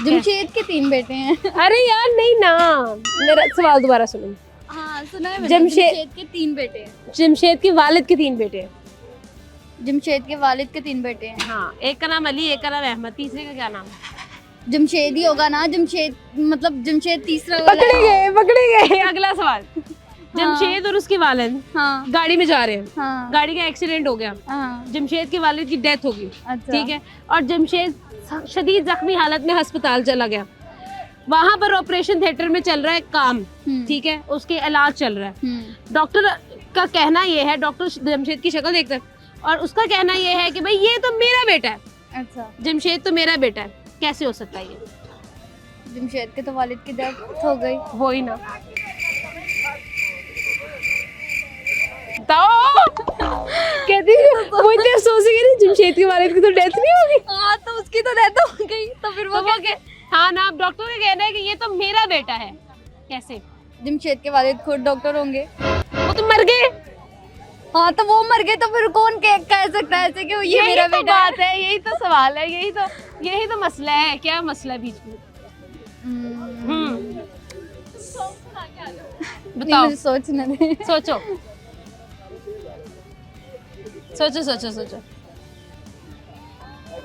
जमशेद के 3 बेटे हैं। अरे यार नहीं ना, मेरा सवाल दोबारा सुनो। हाँ सुना है मैंने। जमशेद के 3 बेटे हैं। जमशेद के वालिद के 3 बेटे हैं। जमशेद के वालिद के 3 बेटे हैं। हाँ, एक का नाम अली, एक का नाम अहमद, तीसरे का क्या नाम है? जमशेद ही होगा ना। जमशेद मतलब जमशेद तीसरा वाला पकड़े है। गए। अगला सवाल। जमशेद और उसके वालिद हाँ। गाड़ी में जा रहे हैं, हाँ। गाड़ी का एक्सीडेंट हो गया, हाँ। जमशेद के वालिद की डेथ हो गई, अच्छा। ठीक है? और जमशेद शदीद जख्मी हालत में अस्पताल चला गया। वहां पर ऑपरेशन थिएटर में चल रहा है काम, ठीक है, उसके इलाज चल रहा है। डॉक्टर का कहना ये है, डॉक्टर जमशेद की शक्ल देखते हैं और उसका कहना ये है कि भाई ये तो मेरा बेटा है, अच्छा, जमशेद तो मेरा बेटा है। कैसे हो सकता है ये? जमशेद के तो वालिद की डेथ हो गई। वो ही ना, बताओ। कहती वो इतने सोचेगी नहीं, जमशेद के वालिद की तो डेथ नहीं होगी। हाँ तो उसकी तो डेथ हो गई, तो फिर वो क्या? हाँ ना, अब डॉक्टर का कहना है कि ये तो मेरा बेटा है। कैसे? जमशेद के वालिद खुद डॉक्टर होंगे। वो तो मर गए। हाँ तो वो मर गए तो फिर कौन कह सकता है ऐसे कि ये यही मेरा तो बेटा बात है, यही तो सवाल है, यही तो मसला है। क्या मसला है बीच में? बताओ, मुझे सोचने दे। सोचो सोचो सोचो सोचो।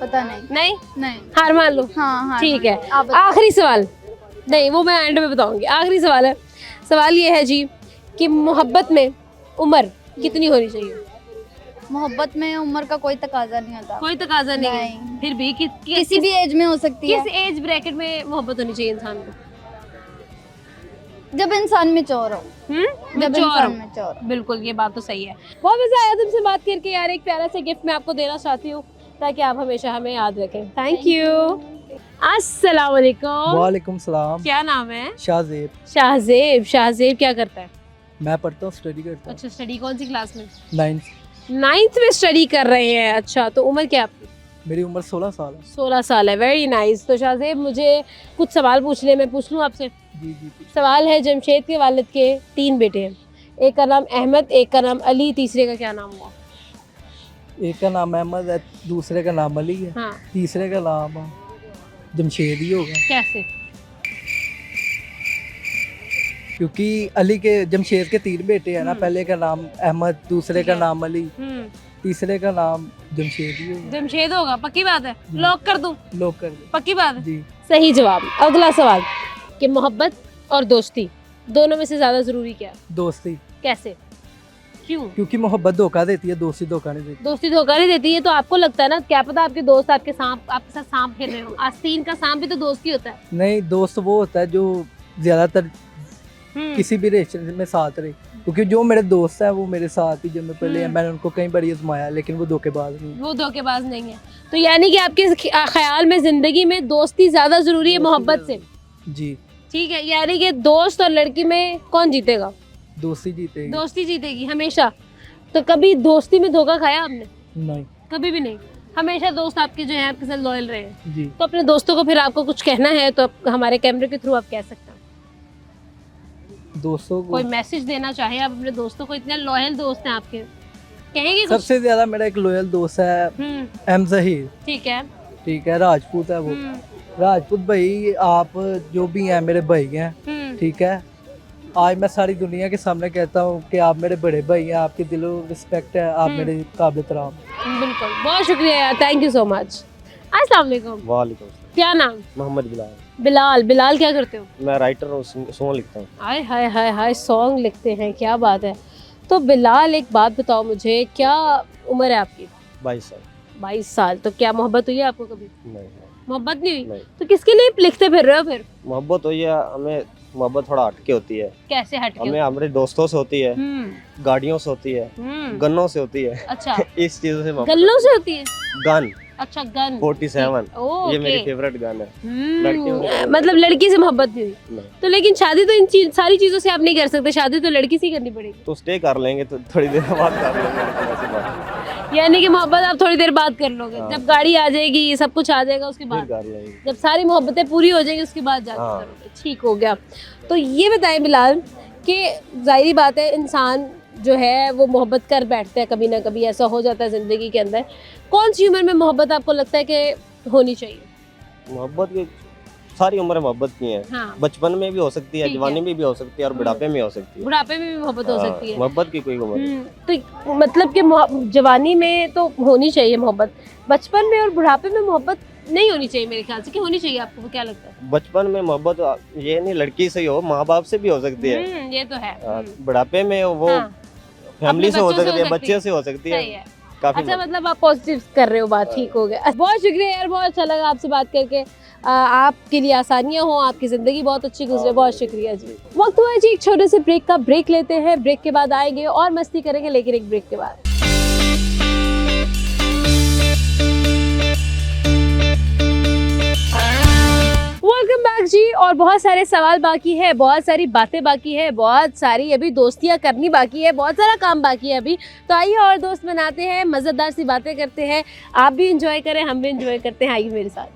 पता नहीं। नहीं, नहीं, हार मान लो। हाँ ठीक है, आप बताओ। आखिरी सवाल, नहीं वो मैं एंड में बताऊंगी। आखिरी सवाल है, सवाल ये है जी कि मोहब्बत में उम्र कितनी होनी चाहिए? मोहब्बत में उम्र का कोई तकाजा नहीं होता। कोई तकाजा नहीं है, नहीं। फिर भी किसी भी एज में हो सकती है। किस एज ब्रैकेट में मोहब्बत होनी चाहिए इंसान को? जब इंसान मैच्योर हो। जब Mature इंसान हो। मैच्योर हो। बिल्कुल, ये बात तो सही है। बहुत मजा आया तुमसे बात करके यार। एक प्यारा सा गिफ्ट मैं आपको देना चाहती हूँ ताकि आप हमेशा हमें याद रखें। Thank you. अस्सलाम वालेकुम। वालेकुम सलाम। क्या नाम है? शाहजेब। शाहजेब। शाहजेब क्या करता है? मैं पढ़ता हूँ, स्टडी करता हूँ। अच्छा, स्टडी कौन सी क्लास में? 9th। में स्टडी कर रहे हैं। अच्छा, तो उम्र क्या आपकी? मेरी उम्र 16 साल है। 16 साल है। Very nice. तो शाहजेब मुझे कुछ सवाल पूछने, मैं पूछ लूँ आपसे? जी जी जी। सवाल है, जमशेद के वालिद के 3 बेटे हैं, एक का नाम अहमद, एक का नाम अली, तीसरे का क्या नाम हुआ? एक का नाम अहमद है, दूसरे का नाम अली है, हाँ, तीसरे का नाम जमशेद ही होगा, कैसे? क्योंकि अली के जमशेद के 3 बेटे हैं ना। पहले का नाम अहमद, दूसरे का नाम अली, तीसरे का नाम जमशेद ही होगा। जमशेद होगा, पक्की बात है? लॉक कर दूं? लोग कर दे। पक्की बात है? जी। सही जवाब। अगला सवाल कि मोहब्बत और दोस्ती दोनों में से ज्यादा जरूरी क्या है? दोस्ती। कैसे? क्यों? क्योंकि मोहब्बत धोखा देती है, दोस्ती धोखा नहीं देती। दोस्ती धोखा नहीं देती है। तो आपको लगता है ना, क्या पता आपके दोस्त आपके साथ सांप खेल रहे हो। आस्तीन का सांप भी तो दोस्त ही होता है। नहीं, दोस्त वो होता है जो ज्यादातर किसी भी रिलेशन में साथ रहे। क्योंकि जो मेरे दोस्त हैं वो मेरे साथ ही, जब मैं पहले मैंने उनको कई बार आजमाया, लेकिन वो धोखेबाज नहीं। वो धोखेबाज नहीं है। तो यानी कि आपके ख्याल में जिंदगी में दोस्ती ज्यादा जरूरी है मोहब्बत से? जी। ठीक है, यानी कि दोस्त और लड़की में कौन जीतेगा? दोस्ती जीतेगी। दोस्ती जीतेगी हमेशा। तो कभी दोस्ती में धोखा खाया आपने? नहीं। कभी भी नहीं? हमेशा दोस्त आपके जो है आपके साथ लॉयल रहे हैं? जी। तो अपने दोस्तों को फिर आपको कुछ कहना है तो हमारे कैमरे के थ्रू आप कह सकते हैं। दोस्तों को कोई मैसेज देना चाहे आप अपने दोस्तों को, इतने लॉयल दोस्त हैं आपके, कहेंगे कुछ? सबसे ज्यादा मेरा एक लॉयल दोस्त है एम जहीर। ठीक है। ठीक है, राजपूत है वो। राजपूत भाई, आप जो भी हैं मेरे भाई हैं। ठीक है, आज मैं सारी दुनिया के सामने कहता हूँ कि आप मेरे बड़े भाई हैं, आपके दिलों रिस्पेक्ट है, आप मेरे काबिल एहतराम। बिल्कुल, बहुत शुक्रिया यार, थैंक यू सो मच। अस्सलाम वालेकुम। वालेकुम। क्या नाम? मोहम्मद बिलाल। बिलाल। बिलाल क्या करते हो? मैं राइटर और सॉन्ग लिखता हूँ। हाय हाय हाय हाय, सॉन्ग लिखते हैं, क्या बात है। तो बिलाल एक बात बताओ मुझे, क्या उम्र है आपकी? 22 साल। 22 साल। तो क्या मोहब्बत हुई है आपको कभी? नहीं। मोहब्बत नहीं हुई? नहीं। तो किसके लिए लिखते फिर रहे हो फिर? मोहब्बत हुई है, हमें मोहब्बत थोड़ा हटके होती है। कैसे हटके? हमें हमारे दोस्तों से होती है, गाड़ियों से होती है, गन्नों से होती है। अच्छा। इस चीजों से मोहब्बत। गन्नों से होती है? गन। अच्छा, गन। 47। ओके। ये मेरी फेवरेट गन है। लड़कियों में- मतलब लड़की से मोहब्बत नहीं हुई? नहीं। तो लेकिन शादी तो इन सारी चीजों से आप नहीं कर सकते, शादी तो लड़की से ही करनी पड़ेगी। तो स्टे कर लेंगे, तो थोड़ी देर बाद कर लेंगे, लेकिन ऐसी बात यानी कि मोहब्बत आप थोड़ी देर बाद कर लोगे? हाँ। जब गाड़ी आ जाएगी, सब कुछ आ जाएगा, उसके फिर बाद कर लेंगे। जब सारी मोहब्बतें पूरी हो जाएंगी उसके बाद जाकर हाँ। करोगे। ठीक हो गया। तो ये बताएं बिलाल कि जाहिर बात है इंसान जो है वो मोहब्बत कर बैठता है, कभी ना कभी ऐसा हो जाता है ज़िंदगी के अंदर। कौन सी उम्र में मोहब्बत आपको लगता है कि होनी चाहिए? मोहब्बत की सारी उम्र मोहब्बत की है। हाँ। बचपन में भी हो सकती है, ठीक है। जवानी में भी हो सकती है, और बुढ़ापे में हो सकती है। बुढ़ापे में भी मोहब्बत हो हाँ, सकती है। मोहब्बत की कोई उम्र नहीं। तो मतलब कि जवानी में तो होनी चाहिए मोहब्बत, बचपन में और बुढ़ापे में मोहब्बत नहीं होनी चाहिए मेरे ख्याल से। कि होनी चाहिए? आपको क्या लगता है? बचपन में मोहब्बत ये नहीं लड़की से ही हो, माँ बाप से भी हो सकती है। ये तो है। बुढ़ापे में वो हाँ। फैमिली अपने से हो बच्चों से सकती है, हो सकती बच्चे से हो सकती सही है। है। काफी अच्छा, मतलब आप पॉजिटिव कर रहे हो बात। ठीक हो गया, बहुत शुक्रिया यार, बहुत अच्छा लगा आपसे बात करके। आपके लिए आसानियाँ हो, आपकी ज़िंदगी बहुत अच्छी गुजरे। बहुत शुक्रिया जी। वक्त हुआ है जी एक छोटे से ब्रेक का। ब्रेक लेते हैं, ब्रेक के बाद आएंगे और मस्ती करेंगे, लेकिन एक ब्रेक के बाद। वेलकम बैक जी। और बहुत सारे सवाल बाकी है, बहुत सारी बातें बाकी है, बहुत सारी अभी दोस्तियां करनी बाकी है, बहुत सारा काम बाकी है अभी। तो आइए और दोस्त बनाते हैं, मज़ेदार सी बातें करते हैं। आप भी इंजॉय करें, हम भी इंजॉय करते हैं। आइए मेरे साथ।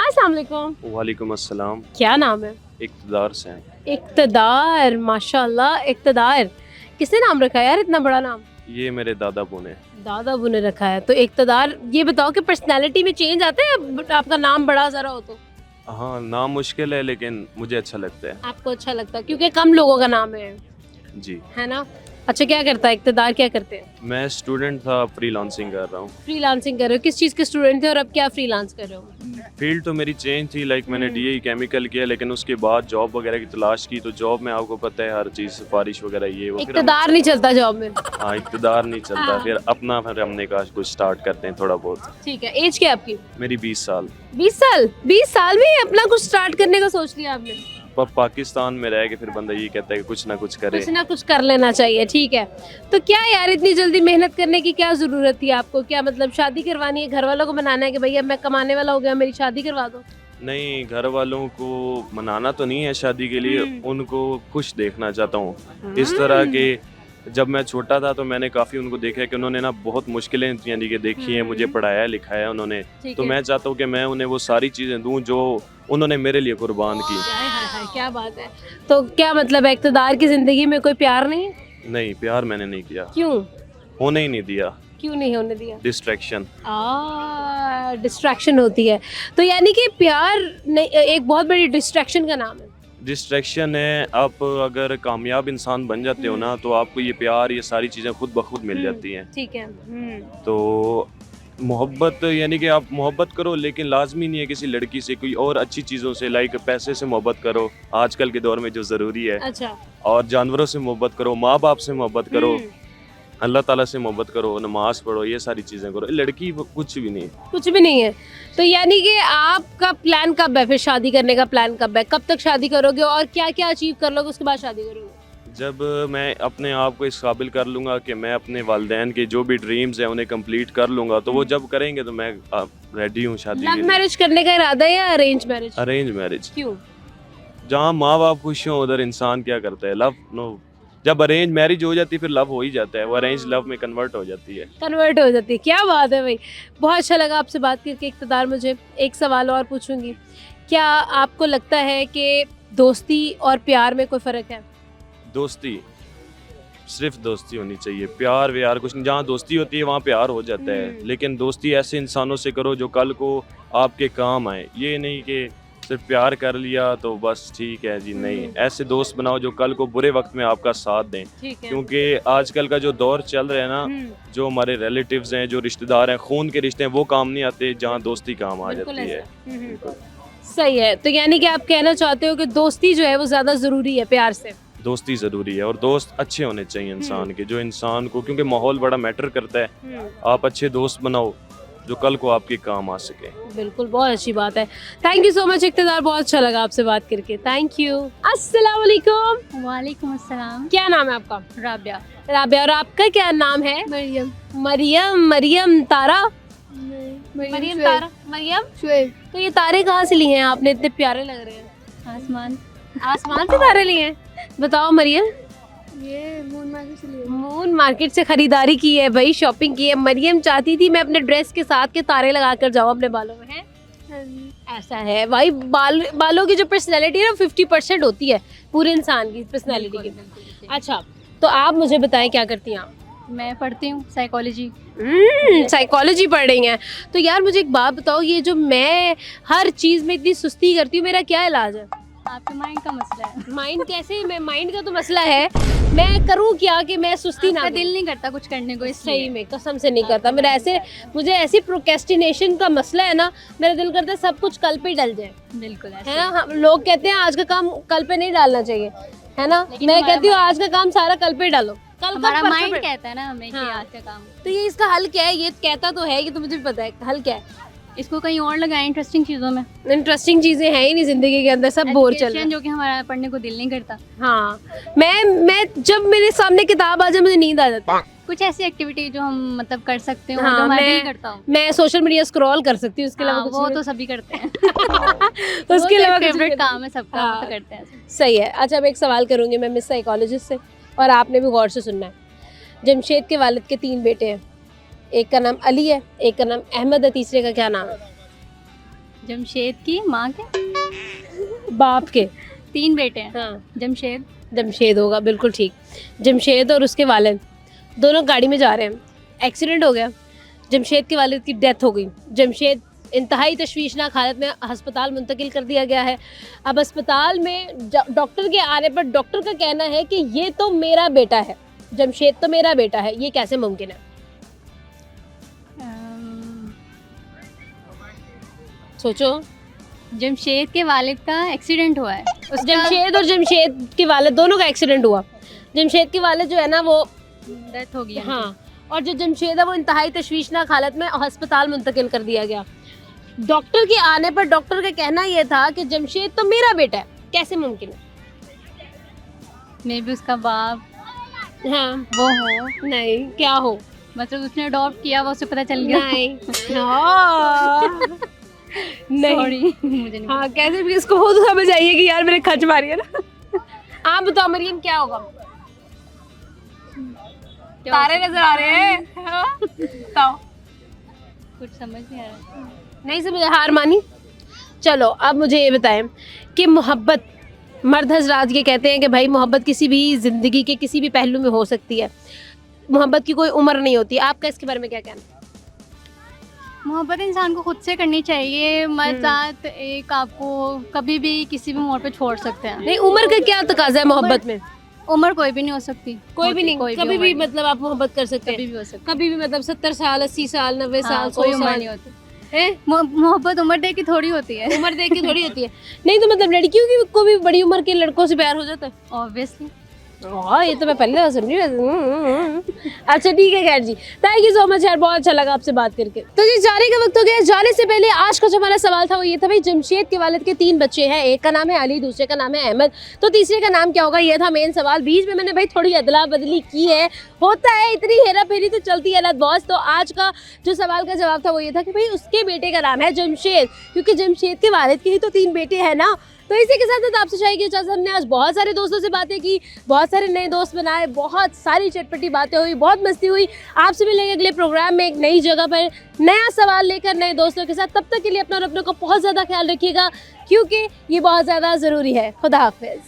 अस्सलाम वालेकुम। वालेकुम अस्सलाम। क्या नाम है? इक़्तिदार से हैं। इक़्तिदार, माशाल्लाह। इक़्तिदार किसने नाम रखा है यार, इतना बड़ा नाम? ये मेरे दादाबू ने। दादाबू ने रखा है। तो इक़्तिदार, ये बताओ कि पर्सनालिटी में चेंज आता है आपका नाम बड़ा ज़रा हो तो? हाँ, नाम मुश्किल है लेकिन मुझे अच्छा लगता है। आपको अच्छा लगता है क्योंकि कम लोगों का नाम है जी, है ना? अच्छा, क्या करता है इक़्तिदार, क्या करते हैं? मैं स्टूडेंट था, फ्रीलांसिंग कर रहा हूँ। फ्रीलांसिंग कर रहे हो? किस चीज़ के स्टूडेंट थे और अब क्या फ्रीलांस कर रहे हो? फील्ड तो मेरी चेंज थी, लाइक मैंने डीए केमिकल किया, लेकिन उसके बाद जॉब वगैरह की तलाश की। तो जॉब में आपको पता है हर चीज़ सिफारिश वगैरह ये वो। इक़्तिदार नहीं चलता जॉब में? हाँ, इक़्तिदार नहीं चलता। फिर हमने कहा कुछ स्टार्ट करते हैं थोड़ा बहुत। ठीक है। एज क्या है आपकी? मेरी 20 साल। 20 साल? 20 साल में अपना कुछ स्टार्ट करने का सोच लिया आपने? पाकिस्तान में रह के फिर बंदा ये कहता है कि कुछ ना कुछ करे। कुछ ना कुछ कर लेना चाहिए। ठीक है। तो क्या यार, इतनी जल्दी मेहनत करने की क्या ज़रूरत थी आपको? क्या मतलब शादी करवानी है, घर वालों को मनाना है कि भैया मैं कमाने वाला हो गया, मेरी शादी करवा दो? नहीं, घर वालों को मनाना तो नहीं है शादी के लिए, उनको खुश देखना चाहता हूँ। इस तरह के जब मैं छोटा था तो मैंने काफ़ी उनको देखा है कि उन्होंने ना बहुत मुश्किलें यानी कि देखी हैं, मुझे पढ़ाया लिखाया उन्होंने। तो मैं चाहता हूँ कि मैं उन्हें वो सारी चीज़ें दूँ जो उन्होंने मेरे लिए कुर्बान की। हाय हाय हाय, क्या बात है। तो क्या मतलब है, इक़्तिदार की ज़िंदगी में कोई प्यार नहीं है? नहीं, प्यार मैंने नहीं किया। क्यों? होने ही नहीं दिया। क्यों नहीं होने दिया? डिस्ट्रैक्शन। डिस्ट्रैक्शन होती है। तो यानी कि प्यार नहीं, एक बहुत बड़ी डिस्ट्रैक्शन का नाम है। डिस्ट्रैक्शन है। आप अगर कामयाब इंसान बन जाते हो ना, तो आपको ये प्यार, ये सारी चीज़ें खुद ब खुद मिल जाती हैं। ठीक है। तो मोहब्बत यानी कि आप मोहब्बत करो, लेकिन लाजमी नहीं है किसी लड़की से, कोई और अच्छी चीज़ों से, लाइक पैसे से मोहब्बत करो आजकल के दौर में जो ज़रूरी है। अच्छा। और जानवरों से मोहब्बत करो, माँ बाप से मोहब्बत करो, अल्लाह ताला से मोहब्बत करो, नमाज पढ़ो, ये सारी चीज़ें करो। लड़की कुछ भी नहीं, कुछ भी नहीं है। तो यानी कि आपका प्लान कब है, फिर शादी करने का प्लान कब है? कब तक शादी करोगे और क्या क्या अचीव कर लोगे उसके बाद शादी करोगे? जब मैं अपने आप को इस काबिल कर लूँगा कि मैं अपने वालिदैन के जो भी ड्रीम्स हैं उन्हें कंप्लीट कर लूँगा, तो वो जब करेंगे तो मैं रेडी हूँ शादी के लिए। लव मैरिज करने का इरादा है या अरेंज मैरिज? Arrange marriage. क्यों? जहाँ माँ बाप खुश हों उधर इंसान क्या करता है, लव नो। जब अरेंज मैरिज हो जाती है फिर लव हो ही जाता है, वो अरेंज लव में कन्वर्ट हो जाती है। कन्वर्ट हो जाती है। क्या बात है भाई, बहुत अच्छा लगा आपसे बात करके इक़्तिदार। मुझे एक सवाल और पूछूंगी, क्या आपको लगता है कि दोस्ती और प्यार में कोई फ़र्क है? दोस्ती सिर्फ दोस्ती होनी चाहिए, प्यार व्यार कुछ नहीं। जहाँ दोस्ती होती है वहाँ प्यार हो जाता है, लेकिन दोस्ती ऐसे इंसानों से करो जो कल को आपके काम आए। ये नहीं कि सिर्फ प्यार कर लिया तो बस ठीक है जी, नहीं। ऐसे दोस्त बनाओ जो कल को बुरे वक्त में आपका साथ दें। क्योंकि आजकल का जो दौर चल रहा है ना, जो हमारे रिलेटिव्स हैं, जो रिश्तेदार हैं, खून के रिश्ते हैं, वो काम नहीं आते जहाँ दोस्ती काम आ जाती है। सही है। तो यानी कि आप कहना चाहते हो कि दोस्ती जो है वो ज़्यादा ज़रूरी है प्यार से? दोस्ती ज़रूरी है, और दोस्त अच्छे होने चाहिए इंसान के, जो इंसान को, क्योंकि माहौल बड़ा मैटर करता है। आप अच्छे दोस्त बनाओ जो कल को आपके काम आ सके। बिल्कुल, बहुत अच्छी बात है। थैंक यू सो मच इक़्तिदार, बहुत अच्छा लगा आपसे बात करके। Thank you. अस्सलाम वालेकुम। वालेकुम अस्सलाम। क्या नाम है आपका? राबिया। राबिया। और आपका क्या नाम है? मरियम। मरियम। मरियम तारा? मरियम तारा। मरियम शुएब। तो ये तारे कहाँ से लिए हैं आपने, इतने प्यारे लग रहे हैं? आसमान। आसमान से तारे लिए हैं? बताओ मरियम। ये मून मार्केट से लिए। मून मार्केट से खरीदारी की है भाई, शॉपिंग की है। मरियम चाहती थी मैं अपने ड्रेस के साथ के तारे लगा कर जाऊँ अपने बालों में, है? ऐसा है भाई, बालों की जो पर्सनैलिटी है ना 50% होती है पूरे इंसान की पर्सनैलिटी की। अच्छा, तो आप मुझे बताएं क्या करती हैं आप? मैं पढ़ती हूँ साइकोलॉजी। साइकोलॉजी पढ़ रही हैं। तो यार मुझे एक बात बताओ, ये जो मैं हर चीज़ में इतनी सुस्ती करती हूँ, मेरा क्या इलाज है? आपके माइंड का मसला है। माइंड कैसे? मैं माइंड का तो मसला है, मैं करूँ क्या कि मैं सुस्ती ना? दिल नहीं करता कुछ करने को। सही में कसम से नहीं करता मेरा। ऐसे मुझे ऐसी प्रोक्रेस्टिनेशन का मसला है ना, मेरा दिल करता है सब कुछ कल पे डल जाए। बिल्कुल है ना, हम लोग कहते हैं आज का काम कल पे नहीं डालना चाहिए, है ना। लेकिन मैं हमारा कहती हूँ आज का काम सारा कल पे डालो, कल हमारा का माइंड कहता है ना हमें कि हाँ। आज का काम, तो ये इसका हल क्या है? ये कहता तो है, ये तो मुझे भी पता है, हल क्या है? इसको कहीं और लगाएं इंटरेस्टिंग चीज़ों में। इंटरेस्टिंग चीजें हैं ही नहीं जिंदगी के अंदर, सब बोर चल रहा है। जो कि हमारा पढ़ने को दिल नहीं करता। हाँ, मैं जब मेरे सामने किताब आ जाए मुझे नींद आ जाती है। कुछ ऐसी एक्टिविटी जो हम मतलब कर सकते हो, हाँ, जो हमारा मैं- दिल करता हो। मैं सोशल मीडिया स्क्रॉल कर सकती हूँ, उसके अलावा हाँ, कुछ वो नहीं। तो सभी करते हैं। उसके अलावा कुछ फेवरेट नहीं। काम है सबका, वो हाँ। तो करते हैं। सही है। अच्छा, अब एक सवाल करूंगी मैं मिस साइकोलॉजिस्ट से, और आपने भी गौर से सुनना है। जमशेद के वालिद के 3 बेटे हैं, एक का नाम अली है, एक का नाम अहमद है, तीसरे का क्या नाम है? जमशेद की माँ के बाप के 3 बेटे हैं। हाँ, जमशेद। जमशेद होगा, बिल्कुल ठीक। जमशेद और उसके वालिद दोनों गाड़ी में जा रहे हैं, एक्सीडेंट हो गया, जमशेद के वालिद की डेथ हो गई। जमशेद इंतहाई तशवीशनाक हालत में अस्पताल मुंतकिल कर दिया गया है। अब अस्पताल में डॉक्टर के आने पर डॉक्टर का कहना है कि ये तो मेरा बेटा है, जमशेद तो मेरा बेटा है, ये कैसे मुमकिन है? सोचो। जमशेद के वालिद का एक्सीडेंट हुआ है। जमशेद और जमशेद के वालिद दोनों का एक्सीडेंट हुआ। जमशेद के वालिद जो है ना वो डेथ हो गई है। हाँ, और जो जमशेद है वो इंतहाई तशवीशनाक हालत में अस्पताल मुंतकिल कर दिया गया। डॉक्टर के आने पर डॉक्टर का कहना ये था कि जमशेद तो मेरा बेटा है, कैसे मुमकिन है? मे बी उसका बाप हाँ, वो हो, नहीं, क्या हो? मतलब उसने अडॉप्ट किया, वो उसे पता चल गया। नहीं। हाँ। नहीं। Sorry, मुझे नहीं हाँ, कैसे भी इसको हो तो समझ आइए कि यार मैंने खच मारी है ना। आप बताओ मरियम, क्या होगा? क्या तारे नजर आ रहे हैं। हाँ? बताओ। कुछ समझ नहीं आ रहा। नहीं समझ, हार मानी? चलो अब मुझे ये बताएं कि मोहब्बत, मर्द हजरात ये कहते हैं कि भाई मोहब्बत किसी भी ज़िंदगी के किसी भी पहलू में हो सकती है, मोहब्बत की कोई उम्र नहीं होती। आपका इसके बारे में क्या कहना है? मोहब्बत इंसान को खुद से करनी चाहिए। मर्द एक आपको कभी भी किसी भी मोड़ पे छोड़ सकते हैं। नहीं, उम्र का क्या तकाजा है मोहब्बत में? उम्र कोई भी नहीं हो सकती, कोई भी नहीं, कभी भी उम्र मतलब आप मोहब्बत कर सकते कभी हैं, भी हो सकती कभी भी, मतलब 70 साल, 80 साल, 90 साल, हाँ, 100 कोई उम्र साल। नहीं होती। हैं? मोहब्बत उम्र देख के थोड़ी होती है। उम्र देख के थोड़ी होती है। नहीं तो मतलब लड़कियों की को भी बड़ी उम्र के लड़कों से प्यार हो जाता है। ऑब्वियसली। हाँ, ये तो मैं पहले सुन रही हूँ। अच्छा ठीक है, खैर जी, थैंक यू सो मच यार, बहुत अच्छा लगा आपसे बात करके। तो जी जाने का वक्त हो गया। जाने से पहले आज का जो हमारा सवाल था वो ये था, भाई जमशेद के वालिद के 3 बच्चे हैं, एक का नाम है अली, दूसरे का नाम है अहमद, तो तीसरे का नाम क्या होगा? ये था मेन सवाल। बीच में मैंने भाई थोड़ी अदला बदली की है, होता है, इतनी हेरा फेरी तो चलती है ना बॉस। तो आज का जो सवाल का जवाब था वो ये था कि भाई उसके बेटे का नाम है जमशेद, क्योंकि जमशेद के वालिद के ही तो 3 बेटे हैं ना। तो इसी के साथ आपसे चाहिए इजाज़त। हमने आज बहुत सारे दोस्तों से बातें की, बहुत सारे नए दोस्त बनाए, बहुत सारी चटपटी बातें हुई, बहुत मस्ती हुई। आपसे मिलेंगे अगले प्रोग्राम में एक नई जगह पर, नया सवाल लेकर, नए दोस्तों के साथ। तब तक के लिए अपना और अपनों को बहुत ज़्यादा ख्याल रखिएगा, क्योंकि ये बहुत ज़्यादा ज़रूरी है। खुदा हाफिज़।